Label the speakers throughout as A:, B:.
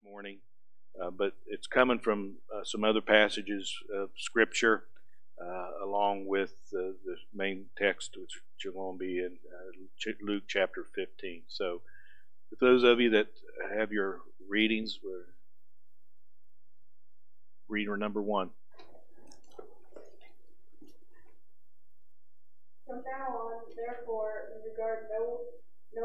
A: morning, but it's coming from some other passages of Scripture along with the main text, which are going to be in Luke chapter 15. So, for those of you that have your readings, reader number 1.
B: From now on, therefore, we regard no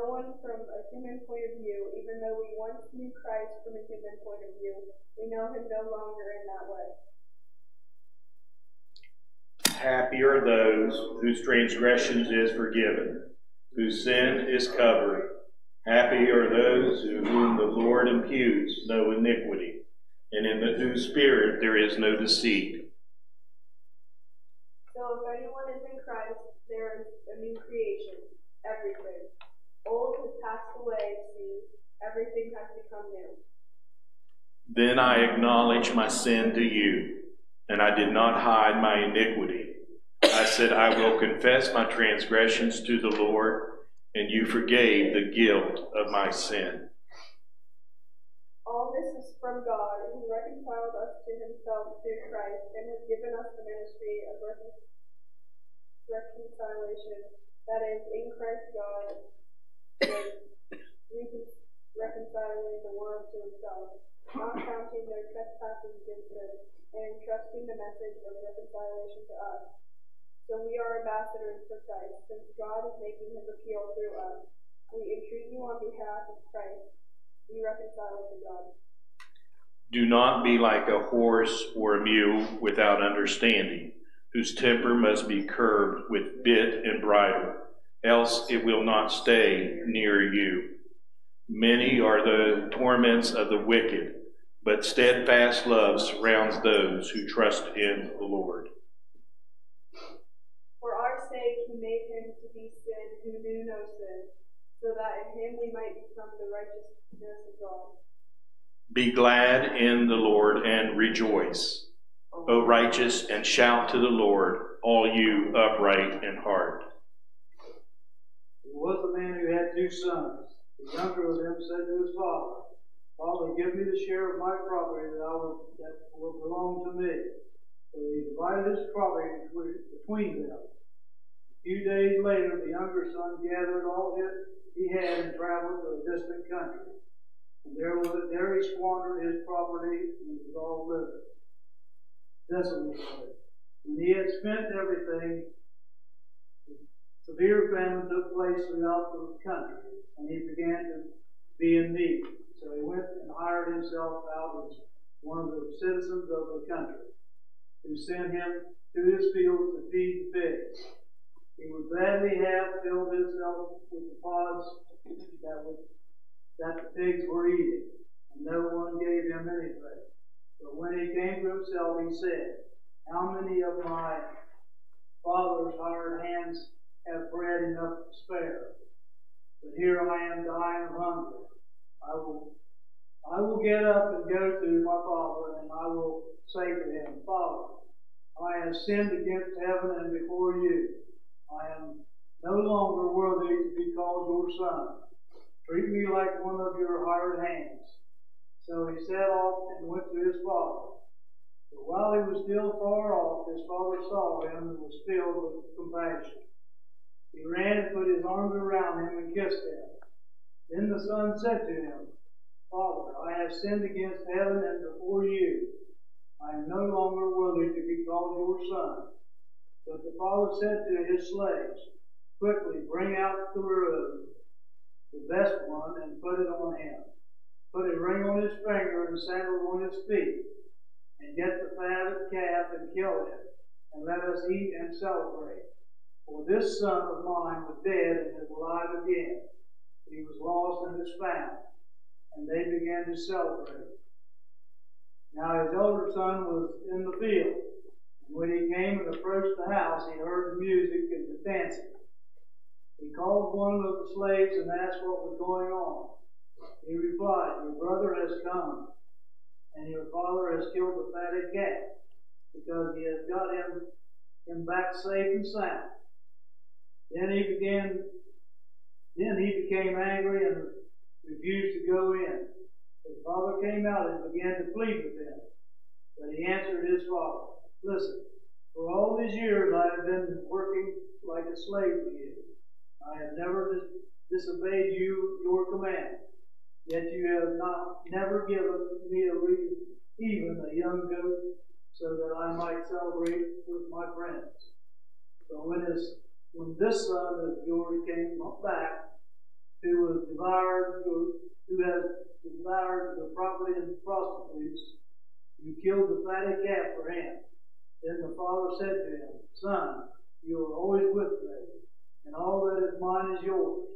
B: one from a human point of view. Even though we once knew Christ from a human point of view, we know him no longer in that way.
C: Happy are those whose transgressions is forgiven, whose sin is covered. Happy are those to whom the Lord imputes no iniquity, and in whose spirit there is no deceit.
B: So if anyone is in Christ, there is a new creation, everything. Old has passed away, see, everything has become new.
C: Then I acknowledged my sin to you, and I did not hide my iniquity. I said, I will confess my transgressions to the Lord, and you forgave the guilt of my sin.
B: All this is from God, who reconciled us to himself through Christ, and has given us the ministry of reconciliation. That is, in Christ God was reconciling the world to himself, not counting their trespasses against them, and entrusting the message of reconciliation to us. So we are ambassadors for Christ, since God is making his appeal through us. We entreat you on behalf of Christ, be reconciled to God.
C: Do not be like a horse or a mule without understanding, whose temper must be curbed with bit and bridle, else it will not stay near you. Many are the torments of the wicked, but steadfast love surrounds those who trust in the Lord.
B: For our sake he made him to be sin who knew no sin, so that in him we might become the righteousness of God.
C: Be glad in the Lord and rejoice, O righteous, and shout to the Lord, all you upright in heart.
D: There was a man who had 2 sons. The younger of them said to his father, Father, give me the share of my property that will belong to me. So he divided his property between them. A few days later, the younger son gathered all he had and traveled to a distant country. And there he squandered his property and was all desolate. When he had spent everything, severe famine took place throughout the country, and he began to be in need. So he went and hired himself out as one of the citizens of the country, who sent him to his field to feed the pigs. He would gladly have filled himself with the pods that the pigs were eating, and no one gave him anything. But when he came to himself, he said, How many of my father's hired hands have bread enough to spare? But here I am dying of hunger. I will get up and go to my father, and I will say to him, Father, I have sinned against heaven and before you. I am no longer worthy to be called your son. Treat me like one of your hired hands. So he set off and went to his father. But while he was still far off, his father saw him and was filled with compassion. He ran and put his arms around him and kissed him. Then the son said to him, Father, I have sinned against heaven and before you. I am no longer worthy to be called your son. But the father said to his slaves, Quickly bring out the robe, the best one, and put it on him. Put a ring on his finger and sandals on his feet, and get the fatted calf and kill it, and let us eat and celebrate. For this son of mine was dead and is alive again. He was lost and is found. And they began to celebrate. Now his elder son was in the field. And when he came and approached the house, he heard the music and the dancing. He called one of the slaves and asked what was going on. He replied, Your brother has come, and your father has killed the fatted calf, because he has got him back safe and sound. Then he became angry and refused to go in. His father came out and began to plead with him. But he answered his father, "Listen, for all these years I have been working like a slave to you. I have never disobeyed your command. Yet you have never given me even a young goat, so that I might celebrate with my friends." So when this son of yours came back, who has devoured the property of the prostitutes, you killed the fatted calf for him. Then the father said to him, "Son, you are always with me, and all that is mine is yours."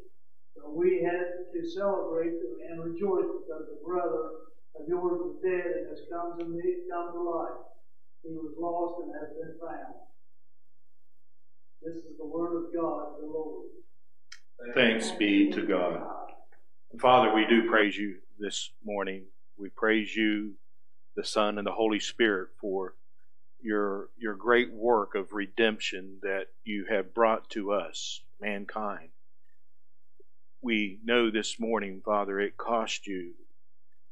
D: So we had to celebrate and rejoice because the brother of yours was dead and has come to life. He was lost and has been found. This is the word of God, the Lord.
C: Thanks be to God.
A: Father, we do praise you this morning. We praise you, the Son and the Holy Spirit, for your great work of redemption that you have brought to us, mankind. We know this morning, Father, it cost you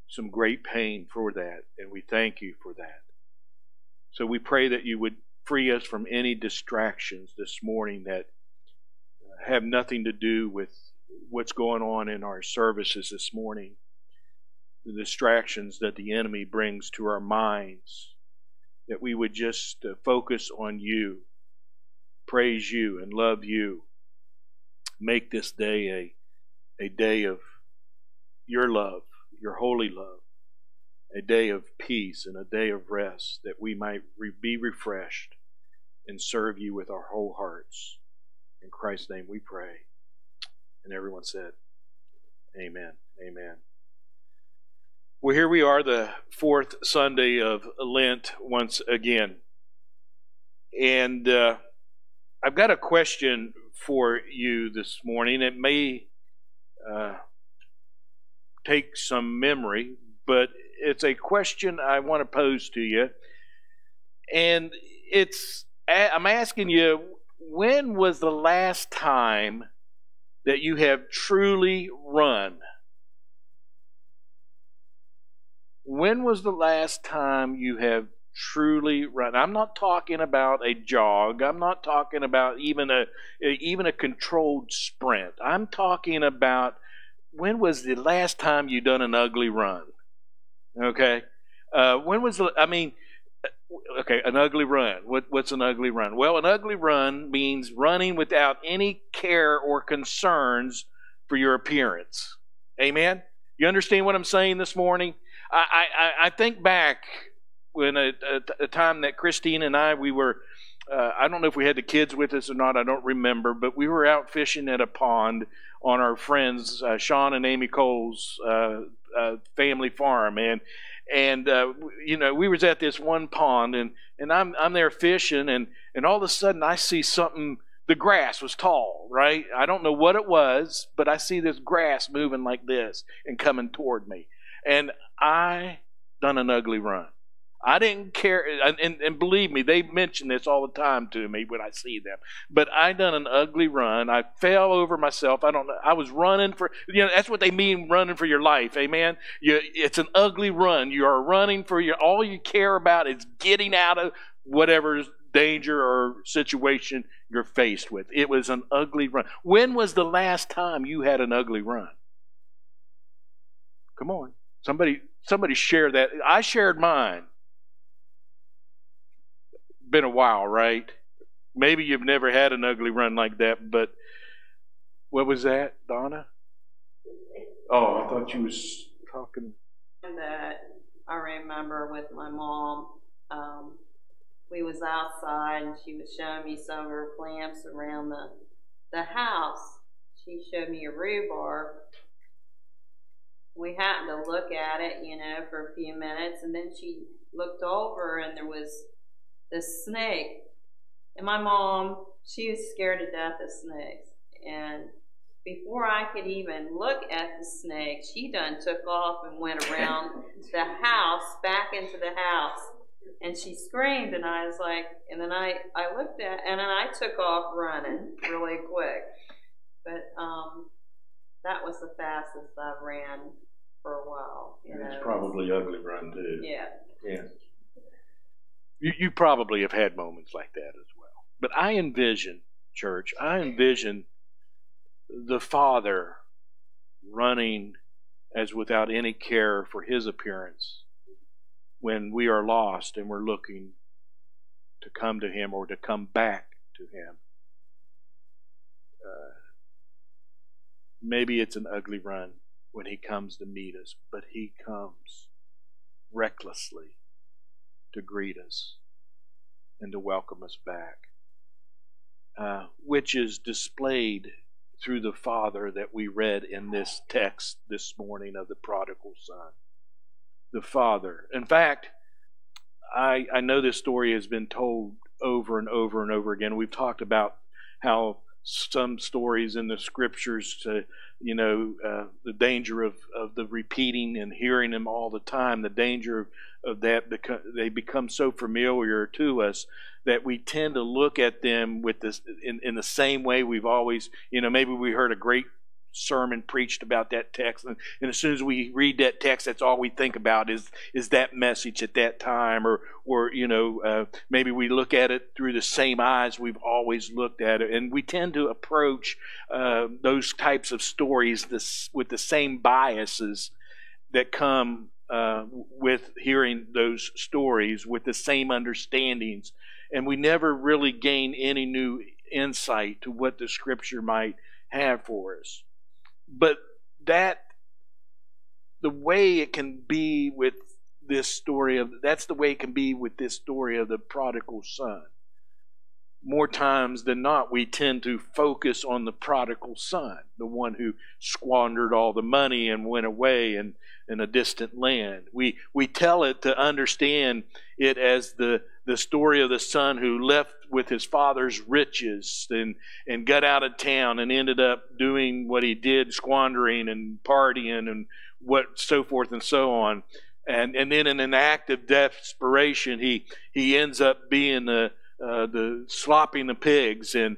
A: some great pain for that, and we thank you for that. So we pray that you would free us from any distractions this morning that have nothing to do with what's going on in our services this morning, the distractions that the enemy brings to our minds, that we would just focus on you, praise you, and love you. Make this day a day of your love, your holy love, a day of peace and a day of rest, that we might be refreshed and serve you with our whole hearts. In Christ's name we pray. And everyone said, amen. Amen. Well, here we are, the fourth Sunday of Lent once again. And I've got a question for you this morning. It may take some memory, but it's a question I want to pose to you. And I'm asking you, when was the last time that you have truly run? When was the last time you have truly run? I'm not talking about a jog. I'm not talking about even a controlled sprint. I'm talking about, when was the last time you done an ugly run? Okay? An ugly run. What's an ugly run? Well, an ugly run means running without any care or concerns for your appearance. Amen? You understand what I'm saying this morning? I think back when a time that Christine and we were, I don't know if we had the kids with us or not, I don't remember, but we were out fishing at a pond on our friends Sean and Amy Cole's family farm, and we was at this one pond, and I'm there fishing, and all of a sudden I see something. The grass was tall, right? I don't know what it was, but I see this grass moving like this and coming toward me, and I done an ugly run. I didn't care, and believe me, they mention this all the time to me when I see them. But I done an ugly run. I fell over myself. I don't know. I was running for, that's what they mean, running for your life. Amen. It's an ugly run. You are running for all you care about is getting out of whatever danger or situation you're faced with. It was an ugly run. When was the last time you had an ugly run? Come on. Somebody share that. I shared mine. Been a while, right? Maybe you've never had an ugly run like that, but what was that, Donna? Oh, I thought you was talking.
E: That I remember with my mom, we was outside and she was showing me some of her plants around the house. She showed me a rhubarb. We happened to look at it, for a few minutes, and then she looked over and there was this snake. And my mom, she was scared to death of snakes. And before I could even look at the snake, she done took off and went around the house, back into the house. And she screamed, and I was like, and then I looked at, and then I took off running really quick. But that was the fastest I've ran for a while.
C: It's probably ugly run too.
E: Yeah.
C: Yeah.
A: You probably have had moments like that as well. But I envision, church, the Father running as without any care for his appearance when we are lost and we're looking to come to him or to come back to him. Maybe it's an ugly run when he comes to meet us, but he comes recklessly to greet us and to welcome us back, which is displayed through the Father that we read in this text this morning of the prodigal son. The Father. In fact, I know this story has been told over and over and over again. We've talked about how some stories in the scriptures, the danger of the repeating and hearing them all the time, the danger of that, because they become so familiar to us that we tend to look at them with this in the same way we've always, maybe we heard a great sermon preached about that text, and as soon as we read that text, that's all we think about is that message at that time, or maybe we look at it through the same eyes we've always looked at it, and we tend to approach those types of stories with the same biases that come with hearing those stories, with the same understandings, and we never really gain any new insight to what the Scripture might have for us. But the way it can be with this story that's the way it can be with this story of the prodigal son. More times than not, we tend to focus on the prodigal son, the one who squandered all the money and went away in a distant land. We tell it to understand it as the story of the son who left with his father's riches and got out of town and ended up doing what he did, squandering and partying and so forth and so on. And then in an act of desperation, he ends up being the slopping the pigs and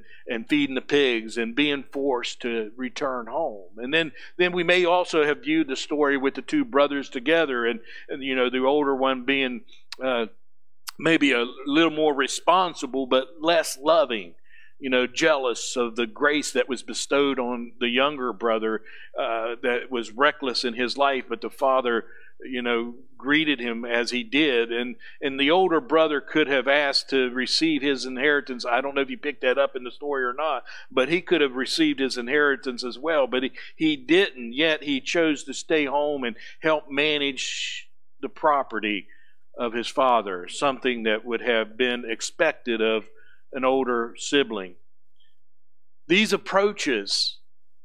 A: feeding the pigs and being forced to return home. And then we may also have viewed the story with the two brothers together, and the older one being maybe a little more responsible but less loving, jealous of the grace that was bestowed on the younger brother that was reckless in his life, but the father greeted him as he did, and the older brother could have asked to receive his inheritance. I don't know if you picked that up in the story or not, but he could have received his inheritance as well, but he didn't. Yet he chose to stay home and help manage the property of his father, something that would have been expected of an older sibling. These approaches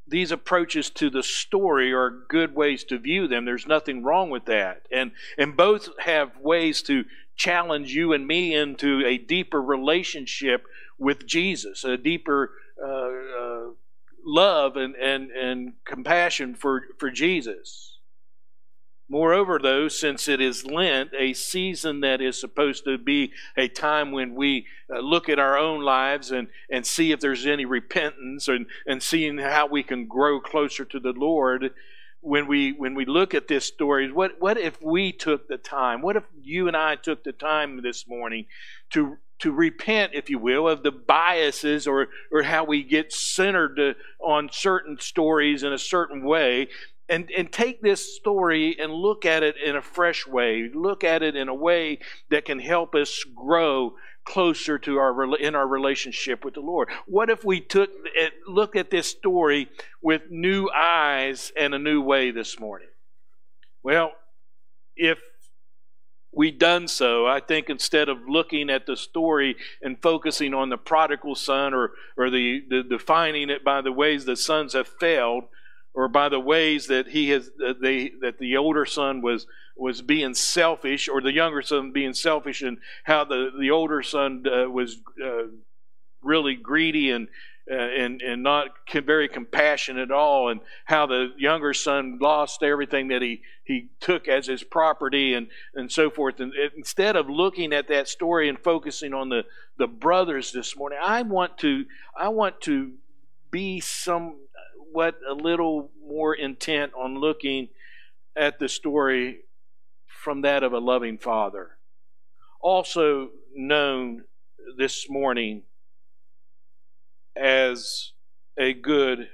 A: to the story are good ways to view them. There's nothing wrong with that. And both have ways to challenge you and me into a deeper relationship with Jesus, a deeper love and compassion for Jesus. Moreover, though, since it is Lent, a season that is supposed to be a time when we look at our own lives and see if there's any repentance and seeing how we can grow closer to the Lord, when we look at this story, what if we took the time, what if you and I took the time this morning to repent, if you will, of the biases or how we get centered on certain stories in a certain way, and take this story and look at it in a fresh way, look at it in a way that can help us grow closer to our relationship with the Lord. What if we look at this story with new eyes and a new way this morning? Well, if we've done so, I think instead of looking at the story and focusing on the prodigal son or the defining it by the ways the sons have failed, or by the ways that that the older son was being selfish, or the younger son being selfish, and how the older son was really greedy and not very compassionate at all, and how the younger son lost everything that he took as his property and so forth. And instead of looking at that story and focusing on the brothers this morning, I want to be somewhat a little more intent on looking at the story from that of a loving father, also known this morning as a good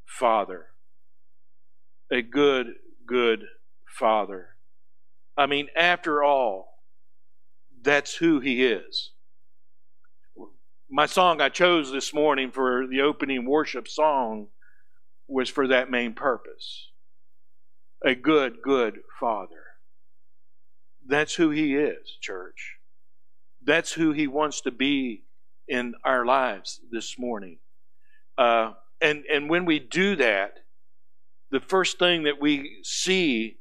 A: father. A good father. I mean, after all, that's who he is. My song I chose this morning for the opening worship song was for that main purpose. A good father. That's who he is, church. That's who he wants to be in our lives this morning. And when we do that, the first thing that we see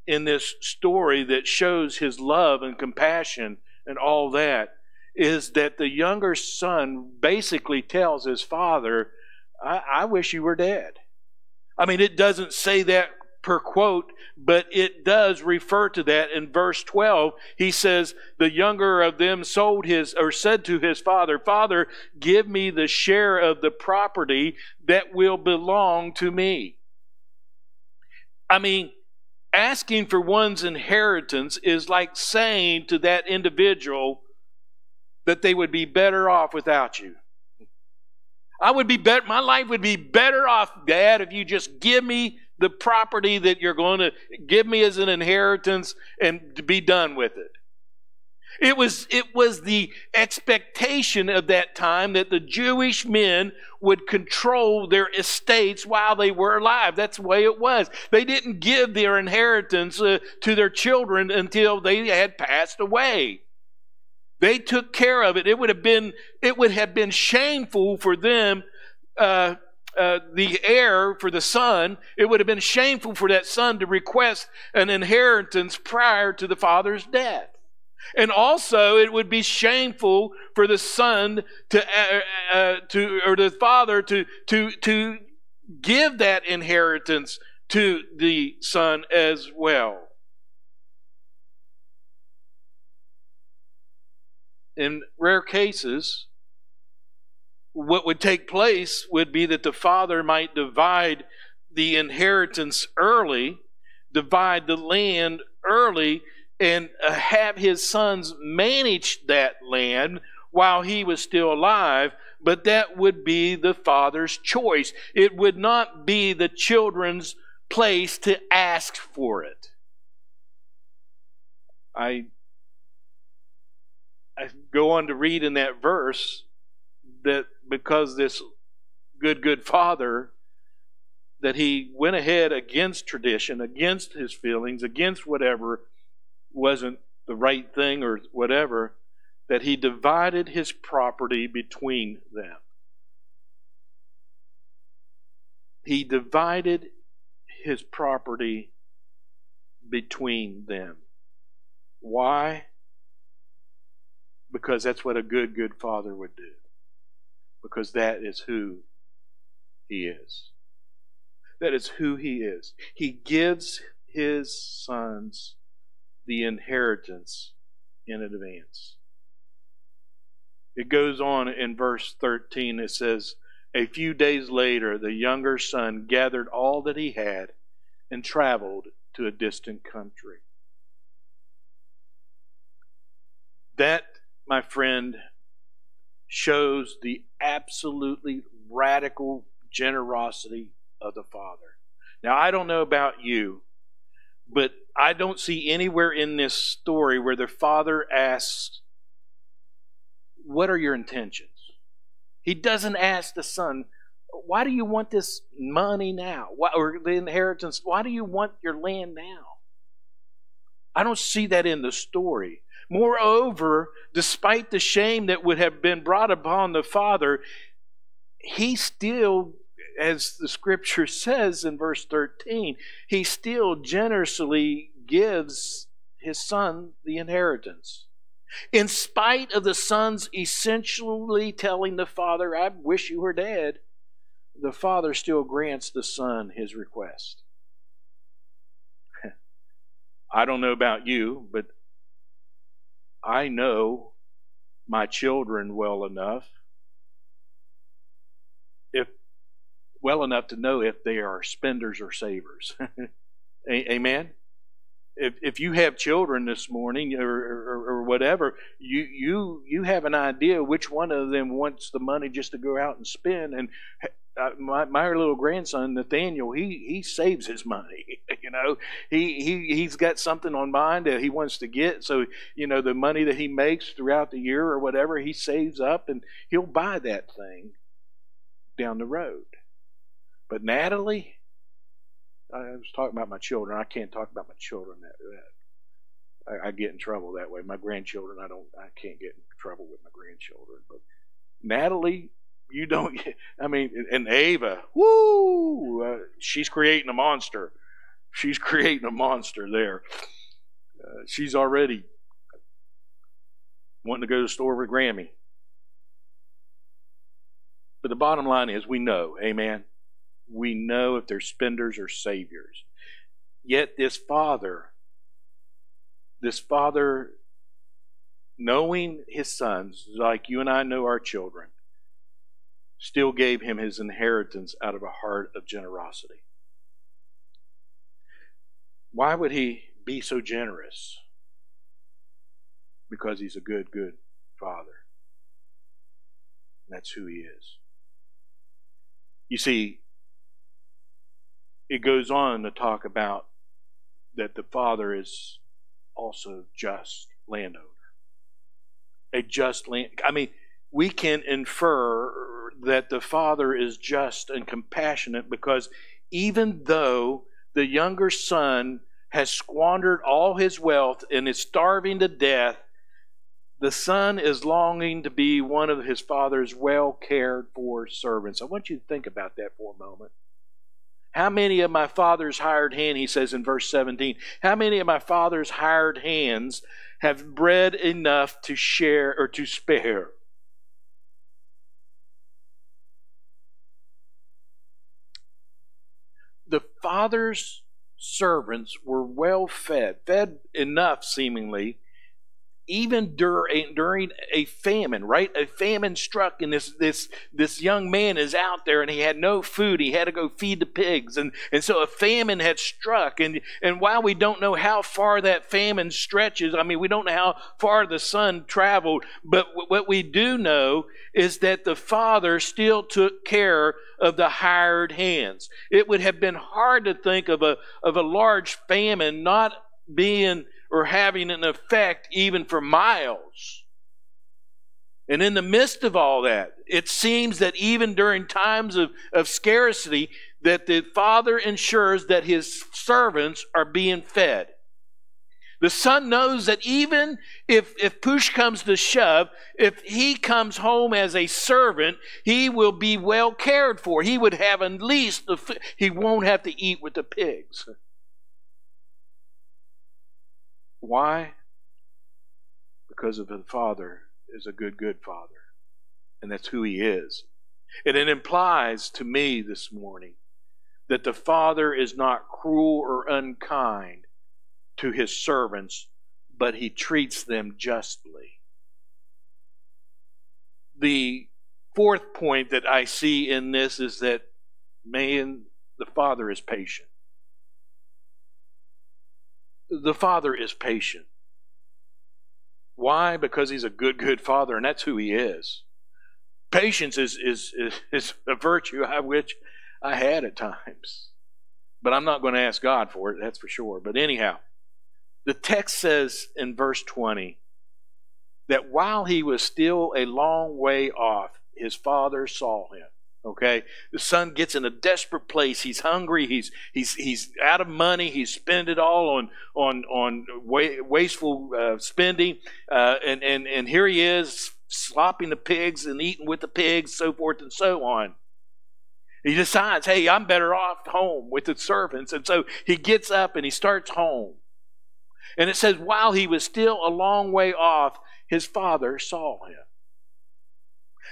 A: in this story that shows his love and compassion and all that is that the younger son basically tells his father, I wish you were dead. I mean, it doesn't say that per quote, but it does refer to that in verse 12. He says, the younger of them said to his father, Father, give me the share of the property that will belong to me. I mean, asking for one's inheritance is like saying to that individual that they would be better off without you. My life would be better off, Dad, if you just give me the property that you're going to give me as an inheritance and to be done with it. It was the expectation of that time that the Jewish men would control their estates while they were alive. That's the way it was. They didn't give their inheritance to their children until they had passed away. They took care of it. It would have been shameful for them, the heir, for the son. It would have been shameful for that son to request an inheritance prior to the father's death. And also, it would be shameful for the son or the father to give that inheritance to the son as well. In rare cases, what would take place would be that the father might divide the inheritance early, divide the land early, and have his sons manage that land while he was still alive, but that would be the father's choice. It would not be the children's place to ask for it. I go on to read in that verse that because this good father, that he went ahead against tradition, against his feelings, against whatever wasn't the right thing or whatever, that he divided his property between them. He divided his property between them. Why? Because that's what a good father would do. Because that is who he is. That is who he is. He gives his sons the inheritance in advance. It goes on in verse 13. It says, a few days later, the younger son gathered all that he had and traveled to a distant country. That, my friend, shows the absolutely radical generosity of the Father. Now, I don't know about you, but I don't see anywhere in this story where the Father asks, what are your intentions? He doesn't ask the son, why do you want this money now? Or the inheritance? Why do you want your land now? I don't see that in the story. Moreover, despite the shame that would have been brought upon the father, he still, as the scripture says in verse 13, he still generously gives his son the inheritance. In spite of the son's essentially telling the father, I wish you were dead, the father still grants the son his request. I don't know about you, but I know my children well enough to know if they are spenders or savers. Amen? If you have children this morning or whatever, you have an idea which one of them wants the money just to go out and spend. And my little grandson Nathaniel, he saves his money. You know, he's got something on mind that he wants to get. So the money that he makes throughout the year or whatever, he saves up and he'll buy that thing down the road. But Natalie, I was talking about my children. I can't talk about my children that I get in trouble that way. My grandchildren, I can't get in trouble with my grandchildren. But Natalie, you don't. I mean, and Ava, woo! She's creating a monster. She's creating a monster there. She's already wanting to go to the store with Grammy. But the bottom line is, we know, amen. We know if they're spenders or saviors. Yet this father, knowing his sons, like you and I know our children, still gave him his inheritance out of a heart of generosity. Why would he be so generous? Because he's a good father. That's who he is. You see, it goes on to talk about that the father is also just landowner. A just land. I mean, we can infer that the father is just and compassionate because even though the younger son has squandered all his wealth and is starving to death, the son is longing to be one of his father's well cared for servants. I want you to think about that for a moment. How many of my father's hired hands, he says in verse 17, how many of my father's hired hands have bread enough to share or to spare? The father's servants were well fed enough seemingly, even during a famine, right? A famine struck, and this young man is out there, and he had no food. He had to go feed the pigs, and so a famine had struck. And while we don't know how far that famine stretches, I mean, we don't know how far the son traveled, but what we do know is that the father still took care of the hired hands. It would have been hard to think of a large famine not being or having an effect even for miles. And in the midst of all that, it seems that even during times of scarcity, that the father ensures that his servants are being fed. The son knows that even if push comes to shove, if he comes home as a servant, he will be well cared for. He would have at least, he won't have to eat with the pigs. Why? Because of the father is a good father. And that's who he is. And it implies to me this morning that the father is not cruel or unkind to his servants, but he treats them justly. The fourth point that I see in this is that, man, the father is patient. The father is patient. Why? Because he's a good father, and that's who he is. Patience is a virtue I wish I had at times. But I'm not going to ask God for it, that's for sure. But anyhow, the text says in verse 20 that while he was still a long way off, his father saw him. Okay, the son gets in a desperate place. He's hungry. He's out of money. He's spent it all on wasteful spending, and here he is slopping the pigs and eating with the pigs, so forth and so on. He decides, hey, I'm better off home with the servants, and so he gets up and he starts home. And it says, while he was still a long way off, his father saw him.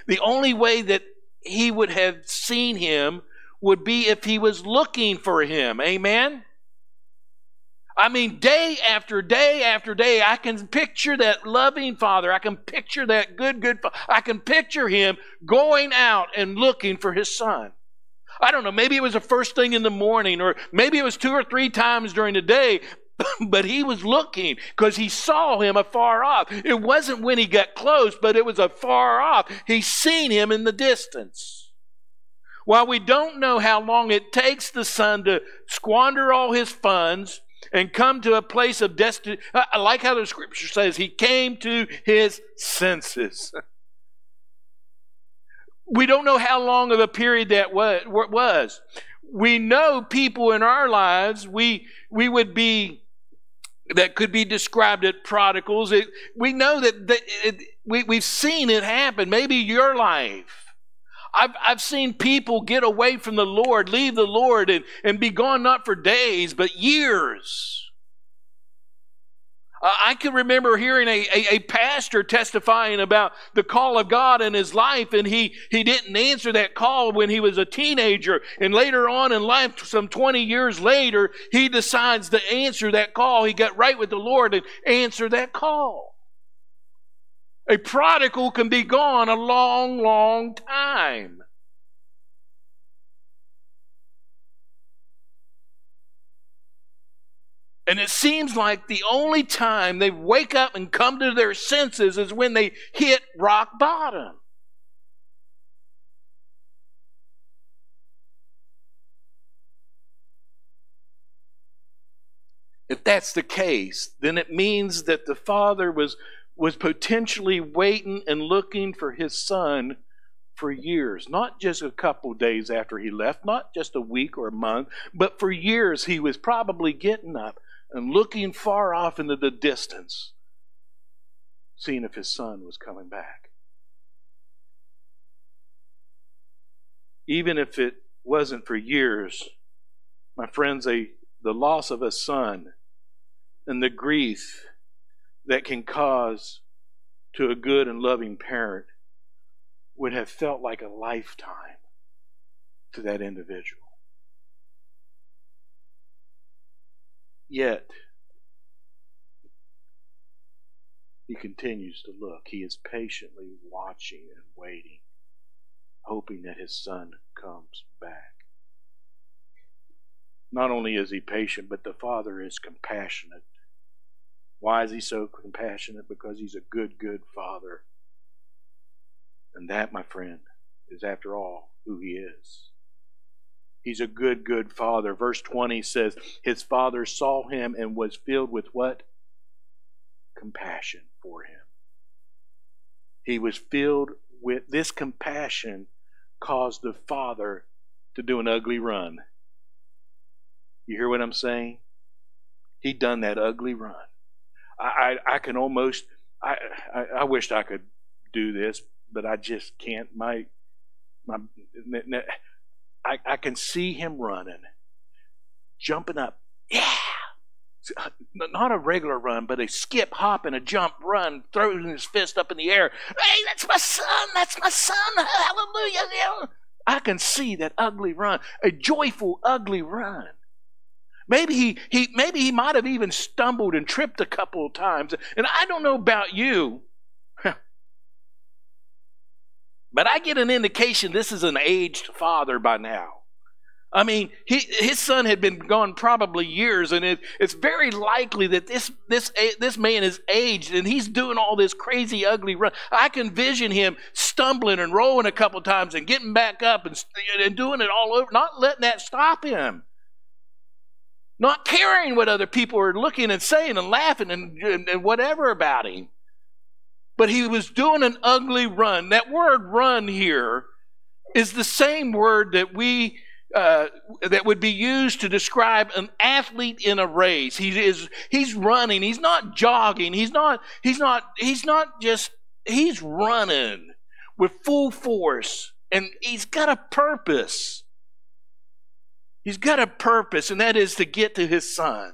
A: The only way that he would have seen him would be if he was looking for him. Amen? I mean, day after day after day, I can picture that loving father. I can picture that good father. I can picture him going out and looking for his son.
C: I don't know, maybe it was the first thing in the morning, or maybe it was 2 or 3 times during the day, but he was looking because he saw him afar off. It wasn't when he got close, but it was afar off. He seen him in the distance. While we don't know how long it takes the son to squander all his funds and come to a place of destiny, I like how the scripture says he came to his senses. We don't know how long of a period that was. We know people in our lives, we would be, that could be described as prodigals. We know that we've seen it happen. Maybe your life. I've seen people get away from the Lord, leave the Lord, and be gone not for days, but years. I can remember hearing a pastor testifying about the call of God in his life, and he didn't answer that call when he was a teenager. And later on in life, some 20 years later, he decides to answer that call. He got right with the Lord and answered that call. A prodigal can be gone a long, long time. And it seems like the only time they wake up and come to their senses is when they hit rock bottom. If that's the case, then it means that the father was potentially waiting and looking for his son for years. Not just a couple days after he left, not just a week or a month, but for years he was probably getting up and looking far off into the distance, seeing if his son was coming back. Even if it wasn't for years, my friends, the loss of a son and the grief that can cause to a good and loving parent would have felt like a lifetime to that individual. Yet, he continues to look. He is patiently watching and waiting, hoping that his son comes back. Not only is he patient, but the father is compassionate. Why is he so compassionate? Because he's a good, good father. And that, my friend, is after all who he is. He's a good, good father. Verse 20 says, his father saw him and was filled with what? Compassion for him. He was filled with this compassion, caused the father to do an ugly run. You hear what I'm saying? He done that ugly run. I can almost, I wish I could do this, but I just can't. I can see him running, jumping up. Yeah! Not a regular run, but a skip, hop, and a jump run, throwing his fist up in the air. Hey, that's my son! That's my son! Hallelujah! I can see that ugly run, a joyful, ugly run. Maybe he might have even stumbled and tripped a couple of times. And I don't know about you, but I get an indication this is an aged father by now. I mean, his son had been gone probably years, and it's very likely that this man is aged, and he's doing all this crazy, ugly run. I can vision him stumbling and rolling a couple of times and getting back up and doing it all over, not letting that stop him. Not caring what other people are looking and saying and laughing and whatever about him. But he was doing an ugly run. That word run here is the same word that that would be used to describe an athlete in a race. He's running. He's not jogging. He's running with full force. And he's got a purpose. He's got a purpose, and that is to get to his son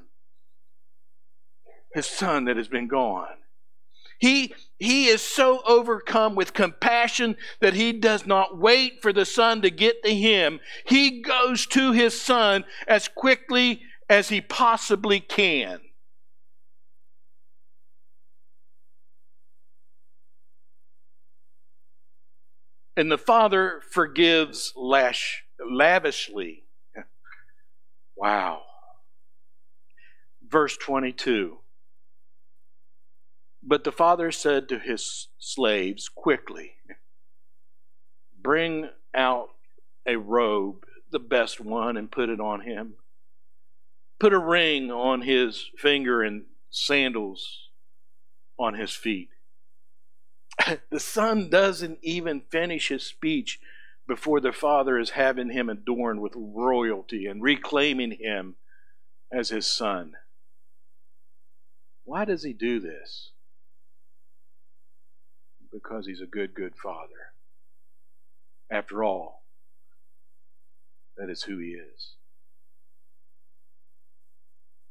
C: that has been gone. He is so overcome with compassion that he does not wait for the son to get to him. He goes to his son as quickly as he possibly can. And the father forgives
A: lavishly. Wow. Verse 22. But the father said to his slaves, quickly, bring out a robe, the best one, and put it on him. Put a ring on his finger and sandals on his feet. The son doesn't even finish his speech before the father is having him adorned with royalty and reclaiming him as his son. Why does he do this? Because he's a good, good father. After all, that is who he is.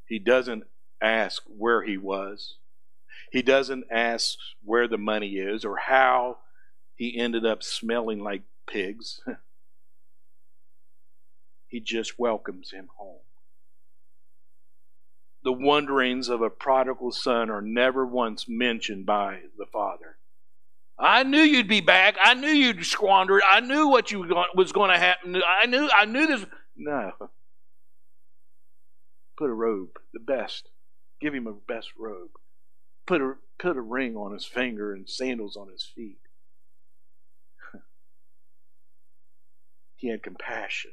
A: He doesn't ask where he was. He doesn't ask where the money is or how he ended up smelling like pigs. He just welcomes him home. The wanderings of a prodigal son are never once mentioned by the father. I knew you'd be back. I knew you'd squander it. I knew what was going to happen. I knew this. No. Put a robe, the best. Give him a best robe. Put a ring on his finger and sandals on his feet. He had compassion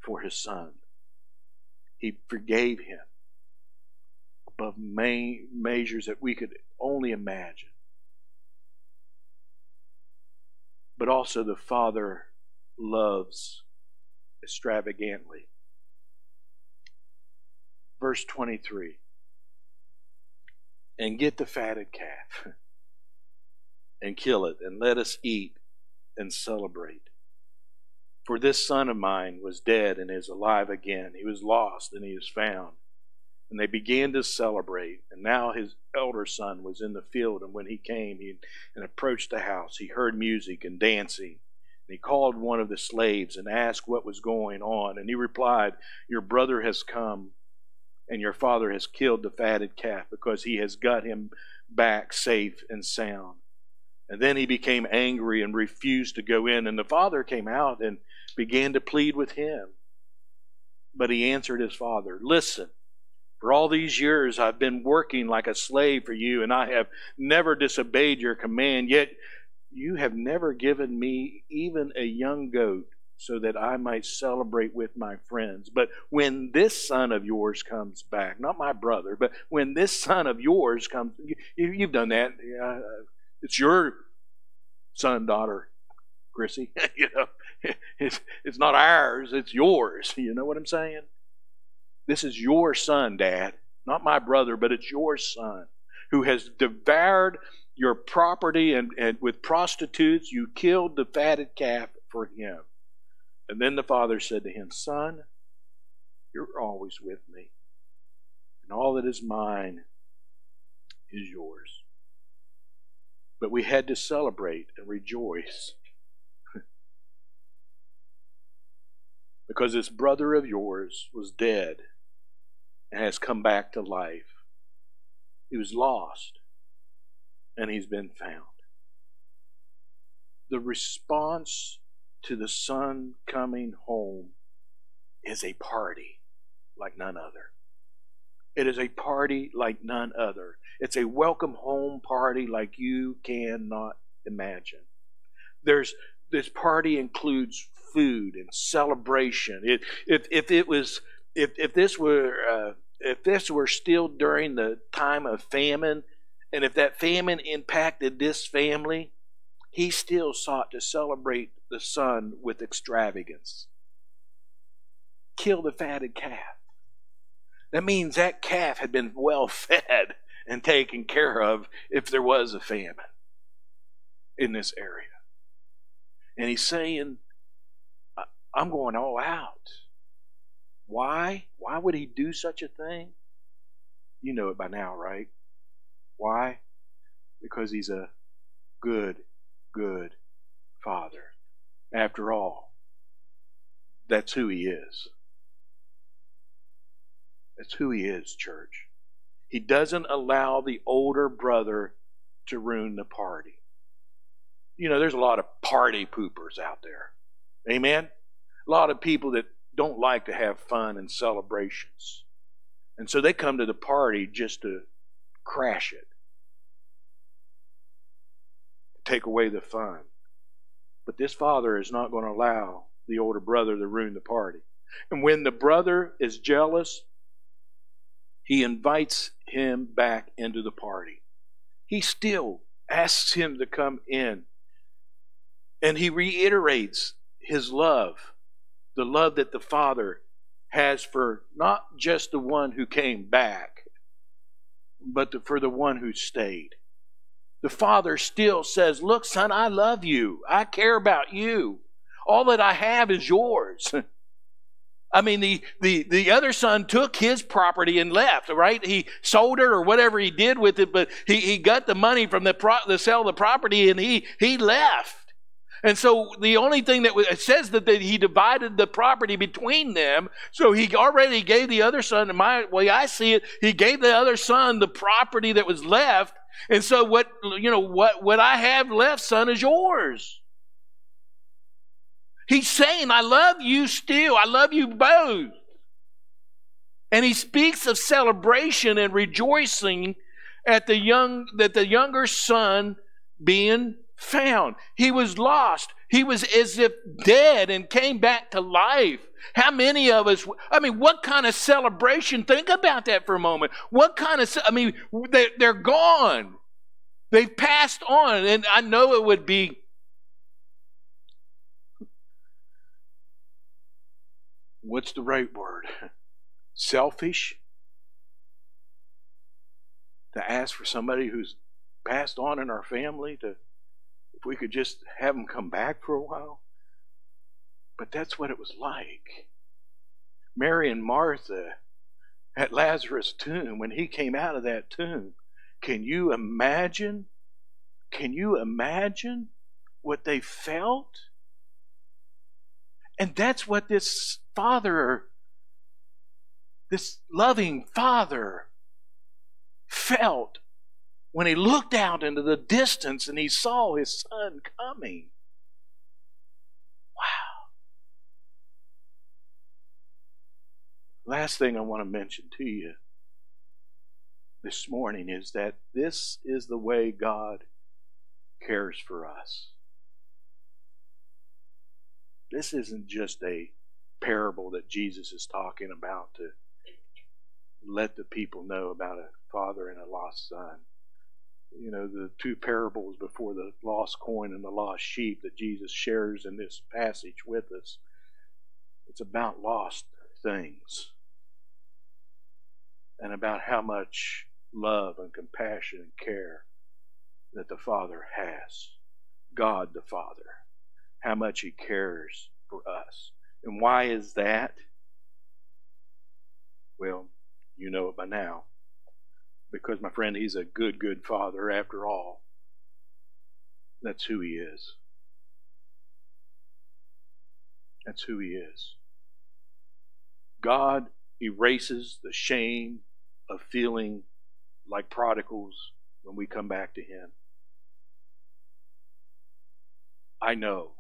A: for his son. He forgave him above measures that we could only imagine. But also the father loves extravagantly. Verse 23. And get the fatted calf and kill it, and let us eat and celebrate. For this son of mine was dead and is alive again. He was lost and he is found. And they began to celebrate. And now his elder son was in the field, and when he came and approached the house, he heard music and dancing. And he called one of the slaves and asked what was going on. And he replied, your brother has come, and your father has killed the fatted calf, because he has got him back safe and sound. And then he became angry and refused to go in. And the father came out and began to plead with him. But he answered his father, listen, for all these years I've been working like a slave for you, and I have never disobeyed your command, yet you have never given me even a young goat so that I might celebrate with my friends. But when this son of yours comes back, not my brother, but when this son of yours comes, you've done that. It's your son, daughter, Chrissy. It's not ours, it's yours. You know what I'm saying? This is your son, Dad. Not my brother, but it's your son who has devoured your property, and with prostitutes you killed the fatted calf for him. And then the father said to him, son, you're always with me, and all that is mine is yours. But we had to celebrate and rejoice because this brother of yours was dead and has come back to life. He was lost and he's been found. The response to the son coming home is a party like none other. It is a party like none other. It's a welcome home party like you cannot imagine. This party includes food and celebration. If this were still during the time of famine, and if that famine impacted this family, he still sought to celebrate the son with extravagance. Kill the fatted calf. That means that calf had been well fed and taken care of if there was a famine in this area. And he's saying, I'm going all out. Why? Why would he do such a thing? You know it by now, right? Why? Because he's a good, good father. After all, that's who he is. That's who he is, church. He doesn't allow the older brother to ruin the party. You know, there's a lot of party poopers out there. Amen? A lot of people that don't like to have fun and celebrations. And so they come to the party just to crash it. Take away the fun. But this father is not going to allow the older brother to ruin the party. And when the brother is jealous, he invites him back into the party. He still asks him to come in. And he reiterates his love, the love that the father has for not just the one who came back, but for the one who stayed. The father still says, look, son, I love you. I care about you. All that I have is yours. I mean, the other son took his property and left, right? He sold it or whatever he did with it, but he got the money from the sale of the property and he left. And so the only thing that it says that he divided the property between them. So he already gave the other son, in my way I see it, he gave the other son the property that was left. And so what I have left, son, is yours. He's saying, I love you still. I love you both. And he speaks of celebration and rejoicing at the younger son being found. He was lost. He was as if dead and came back to life. How many of us, what kind of celebration? Think about that for a moment. They're gone. They've passed on. And I know it would be what's the right word? Selfish to ask for somebody who's passed on in our family to, if we could just have them come back for a while. But that's what it was like. Mary and Martha at Lazarus' tomb, when he came out of that tomb, can you imagine? Can you imagine what they felt? And that's what this father, this loving father, felt when he looked out into the distance and he saw his son coming. Wow. Last thing I want to mention to you this morning is that this is the way God cares for us. This isn't just a parable that Jesus is talking about to let the people know about a father and a lost son. You know, the two parables before the lost coin and the lost sheep that Jesus shares in this passage with us, it's about lost things and about how much love and compassion and care that the Father has. God the Father. How much He cares for us. And why is that? Well, you know it by now. Because, my friend, He's a good, good Father after all. That's who He is. That's who He is. God erases the shame of feeling like prodigals when we come back to Him. I know.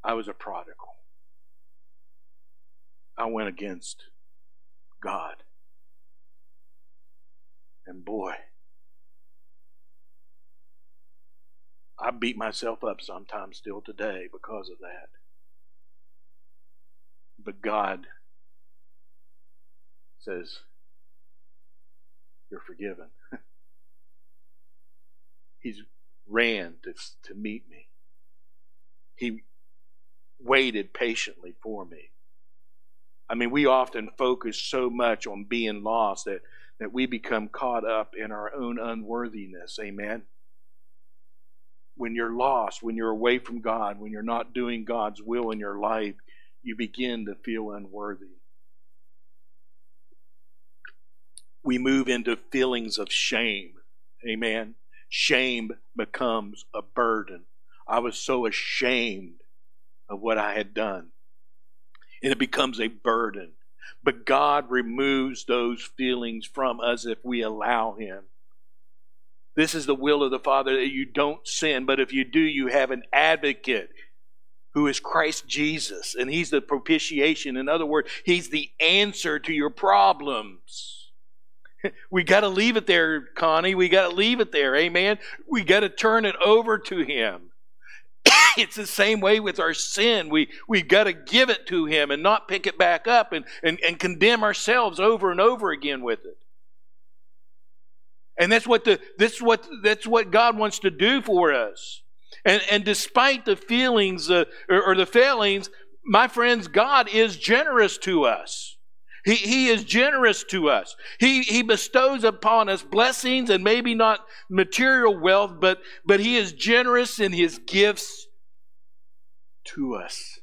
A: I was a prodigal. I went against God. And boy, I beat myself up sometimes still today because of that. But God says, you're forgiven. He's ran to meet me. He waited patiently for me. I mean, we often focus so much on being lost that we become caught up in our own unworthiness. Amen? When you're lost, when you're away from God, when you're not doing God's will in your life, you begin to feel unworthy. We move into feelings of shame. Amen? Shame becomes a burden. I was so ashamed of what I had done. And it becomes a burden. But God removes those feelings from us if we allow Him. This is the will of the Father, that you don't sin. But if you do, you have an advocate who is Christ Jesus. And He's the propitiation. In other words, He's the answer to your problems. We got to leave it there, Connie. We got to leave it there. Amen. We got to turn it over to Him. It's the same way with our sin. We've got to give it to Him and not pick it back up and condemn ourselves over and over again with it. And that's what God wants to do for us. And despite the feelings or the failings, my friends, God is generous to us. He is generous to us. He bestows upon us blessings, and maybe not material wealth, but He is generous in His gifts to us.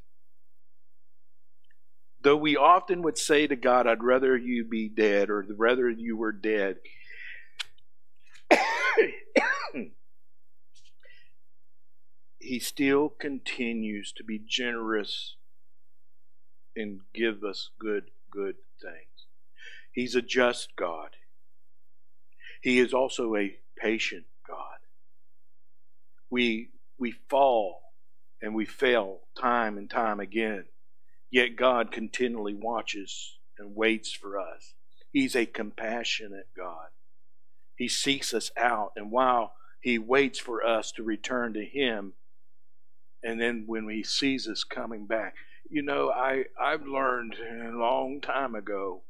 A: Though we often would say to God, I'd rather you be dead, or rather you were dead. He still continues to be generous and give us good things. He's a just God. He is also a patient God. We fall and we fail time and time again, yet God continually watches and waits for us. He's a compassionate God. He seeks us out, and while He waits for us to return to Him, and then when He sees us coming back, you know, I've learned a long time ago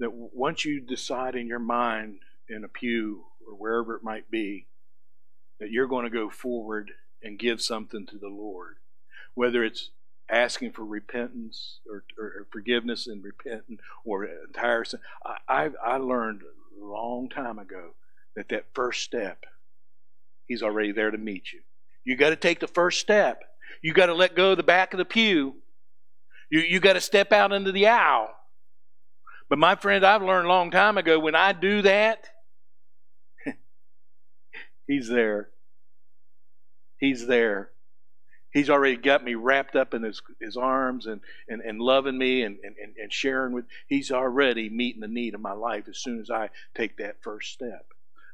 A: that once you decide in your mind, in a pew or wherever it might be, that you're going to go forward and give something to the Lord, whether it's asking for repentance or forgiveness and repenting, or entire sin. I learned a long time ago that first step, He's already there to meet you. You got to take the first step. You got to let go of the back of the pew. You got to step out into the aisle. But my friend, I've learned a long time ago, when I do that, He's there. He's there. He's already got me wrapped up in His arms and loving me and sharing with. He's already meeting the need of my life as soon as I take that first step.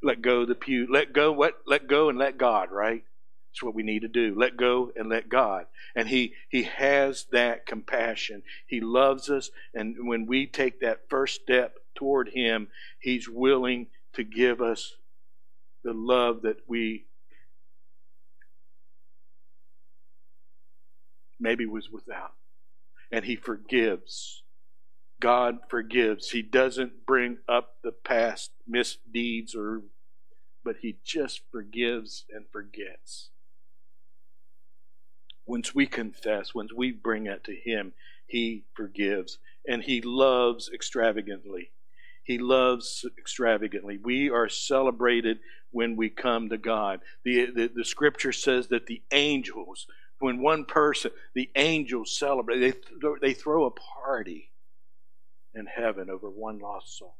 A: Let go of the pew. Let go and let God, right? That's what we need to do. Let go and let God. And He has that compassion. He loves us. And when we take that first step toward Him, He's willing to give us the love that we maybe was without. And He forgives. God forgives. He doesn't bring up the past misdeeds, but He just forgives and forgets. Once we confess, once we bring it to Him, He forgives. And He loves extravagantly. He loves extravagantly. We are celebrated when we come to God. The Scripture says that the angels, when one person, the angels celebrate, they throw a party in heaven over one lost soul.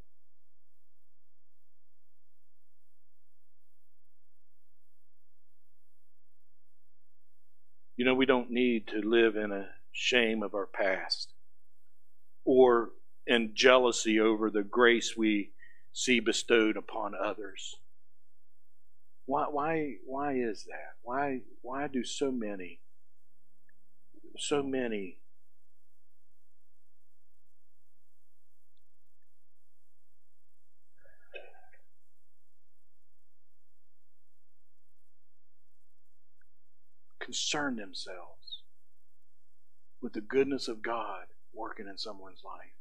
A: You know, we don't need to live in a shame of our past or in jealousy over the grace we see bestowed upon others. Why is that? Why do so many concern themselves with the goodness of God working in someone's life?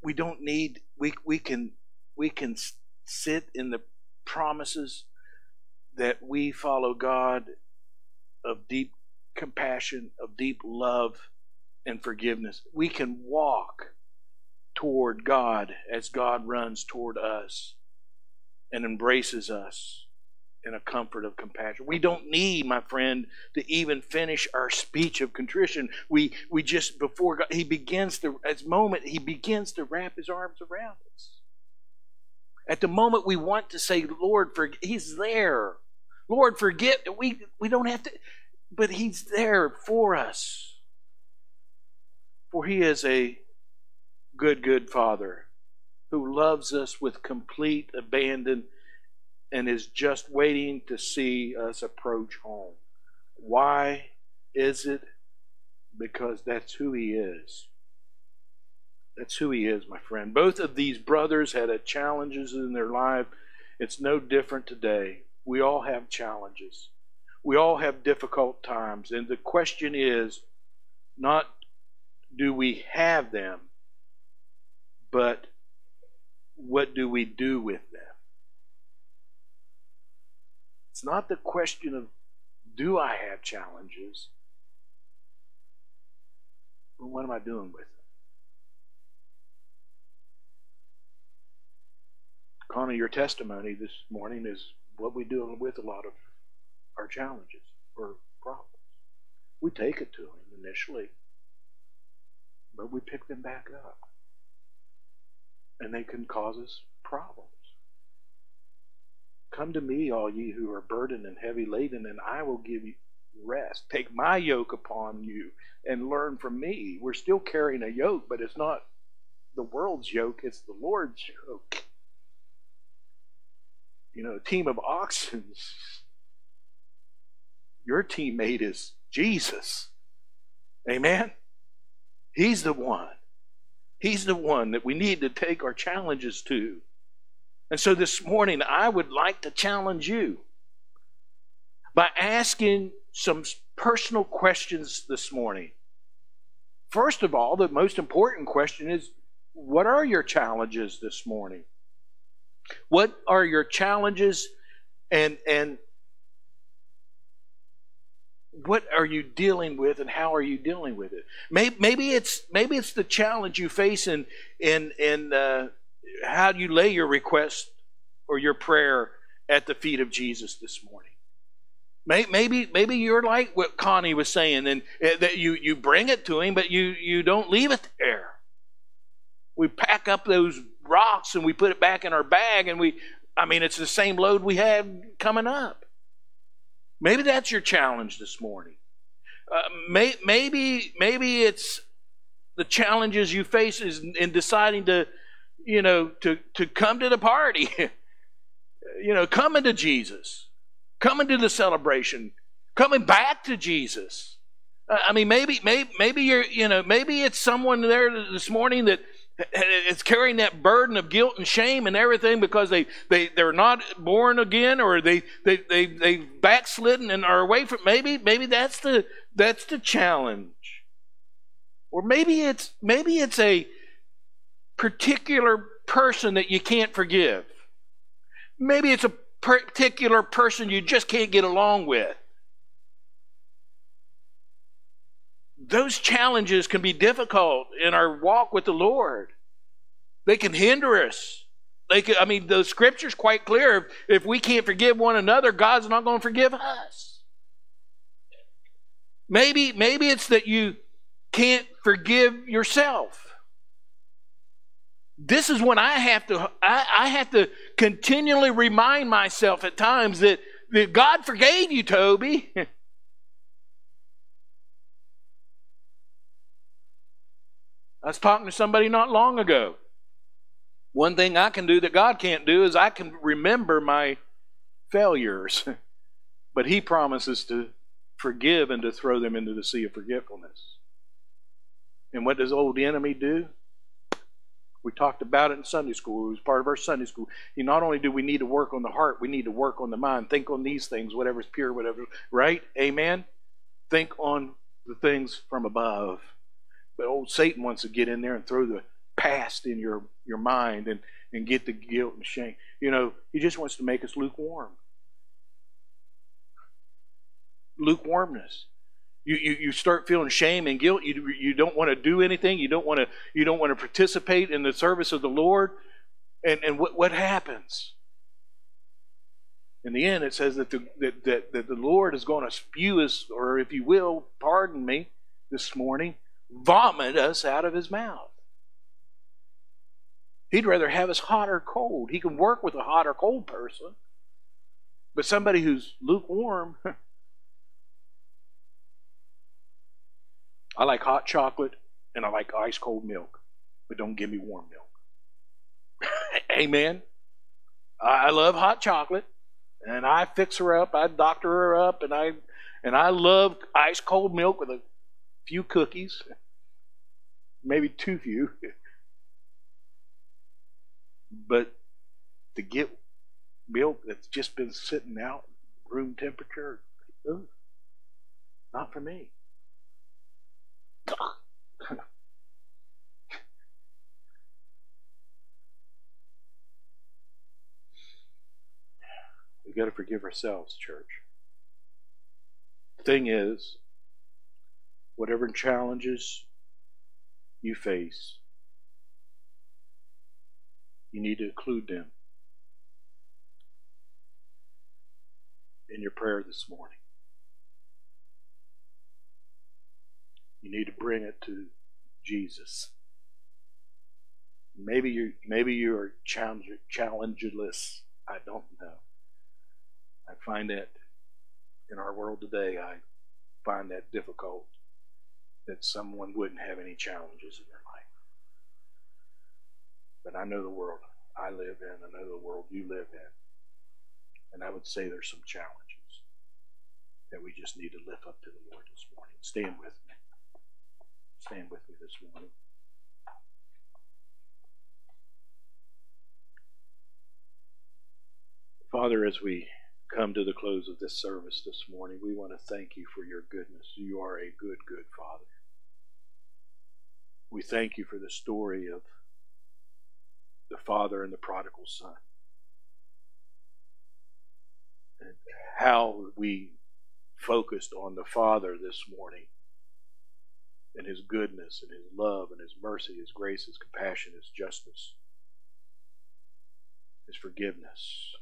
A: We don't need, we can sit in the promises that we follow God of deep compassion, of deep love and forgiveness. We can walk toward God as God runs toward us and embraces us in a comfort of compassion. We don't need, my friend, to even finish our speech of contrition. We just, before God, He begins to wrap His arms around us. At the moment we want to say, Lord, He's there. Lord, forgive. We don't have to, but He's there for us. For He is a good Father who loves us with complete abandon and is just waiting to see us approach home. Why is it? Because that's who he is. That's who he is, my friend. Both of these brothers had challenges in their life. It's no different today. We all have challenges. We all have difficult times. And the question is not do we have them, but what do we do with them? It's not the question of do I have challenges, but what am I doing with them? Connie, your testimony this morning is what we do with a lot of our challenges or problems. We take it to him initially, but we pick them back up. And they can cause us problems. Come to me, all ye who are burdened and heavy laden, and I will give you rest. Take my yoke upon you and learn from me. We're still carrying a yoke, but it's not the world's yoke, it's the Lord's yoke. You know, a team of oxen. Your teammate is Jesus. Amen? He's the one. He's the one that we need to take our challenges to. And so this morning, I would like to challenge you by asking some personal questions this morning. First of all, the most important question is, what are your challenges this morning? What are your challenges and what are you dealing with and how are you dealing with it? Maybe it's the challenge you face in how do you lay your request or your prayer at the feet of Jesus this morning. Maybe you're like what Connie was saying, and that you bring it to him, but you don't leave it there. We pack up those rocks and we put it back in our bag, and it's the same load we have coming up. Maybe that's your challenge this morning. Maybe it's the challenges you face is in deciding to come to the party. Coming to Jesus, coming to the celebration, coming back to Jesus. Maybe it's someone there this morning that is carrying that burden of guilt and shame and everything because they're not born again, or they backslidden and are away from. Maybe that's the challenge, or maybe it's a particular person that you can't forgive. Maybe it's a particular person you just can't get along with. Those challenges can be difficult in our walk with the Lord. They can hinder us. The scripture's quite clear. If we can't forgive one another, God's not going to forgive us. Maybe it's that you can't forgive yourself. This is when I have to continually remind myself at times that God forgave you, Toby. I was talking to somebody not long ago. One thing I can do that God can't do is I can remember my failures. But He promises to forgive and to throw them into the sea of forgetfulness. And what does old enemy do? We talked about it in Sunday school. It was part of our Sunday school. Not only do we need to work on the heart, we need to work on the mind. Think on these things, whatever's pure, whatever, right? Amen? Think on the things from above. But old Satan wants to get in there and throw the past in your mind and get the guilt and shame. He just wants to make us lukewarm. Lukewarmness. You start feeling shame and guilt. You don't want to do anything. You don't want to participate in the service of the Lord. And what happens? In the end, it says that the Lord is going to spew us, or if you will, pardon me, this morning, vomit us out of His mouth. He'd rather have us hot or cold. He can work with a hot or cold person, but somebody who's lukewarm. I like hot chocolate and I like ice cold milk, but don't give me warm milk. Amen. I love hot chocolate, and I fix her up. I doctor her up, and I love ice cold milk with a few cookies, maybe too few. But to get milk that's just been sitting out room temperature, ooh, not for me. We've got to forgive ourselves, church. The thing is, whatever challenges you face, you need to include them in your prayer this morning. You need to bring it to Jesus. Maybe you are challengeless. I don't know. I find that in our world today, I find that difficult, that someone wouldn't have any challenges in their life. But I know the world I live in. I know the world you live in. And I would say there's some challenges that we just need to lift up to the Lord this morning. Stand with me. Stand with me this morning. Father, as we come to the close of this service this morning, we want to thank you for your goodness. You are a good, good Father. We thank you for the story of the father and the prodigal son, and how we focused on the Father this morning and his goodness and his love and his mercy, his grace, his compassion, his justice, his forgiveness,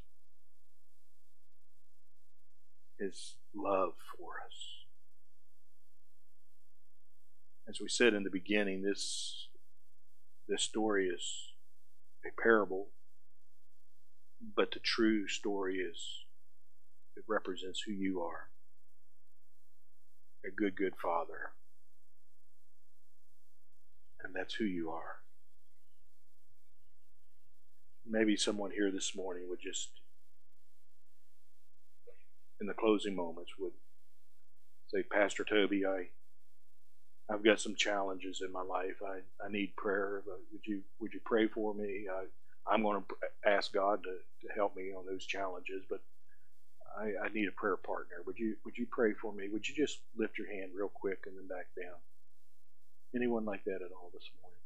A: his love for us. As we said in the beginning, this story is a parable, but the true story is, it represents who you are. A good, good Father. And that's who you are. Maybe someone here this morning would just, in the closing moments, would say, Pastor Toby, I've got some challenges in my life. I need prayer. Would you pray for me? I'm going to ask God to help me on those challenges, but I need a prayer partner. Would you pray for me? Would you just lift your hand real quick and then back down? Anyone like that at all this morning?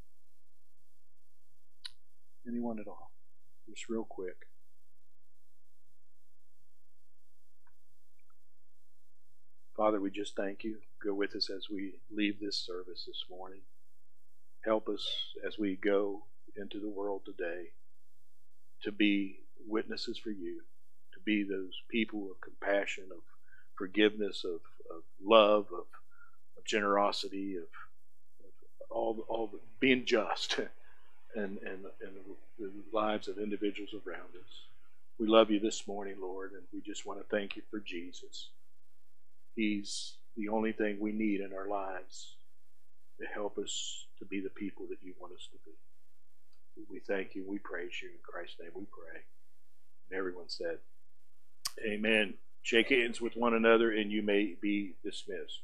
A: Anyone at all? Just real quick. Father, we just thank you. Go with us as we leave this service this morning. Help us as we go into the world today to be witnesses for you, to be those people of compassion, of forgiveness, of love, of generosity, of all the, being just and the lives of individuals around us. We love you this morning, Lord, and we just want to thank you for Jesus. He's the only thing we need in our lives to help us to be the people that you want us to be. We thank you. We praise you. In Christ's name we pray. And everyone said, amen. Shake hands with one another and you may be dismissed.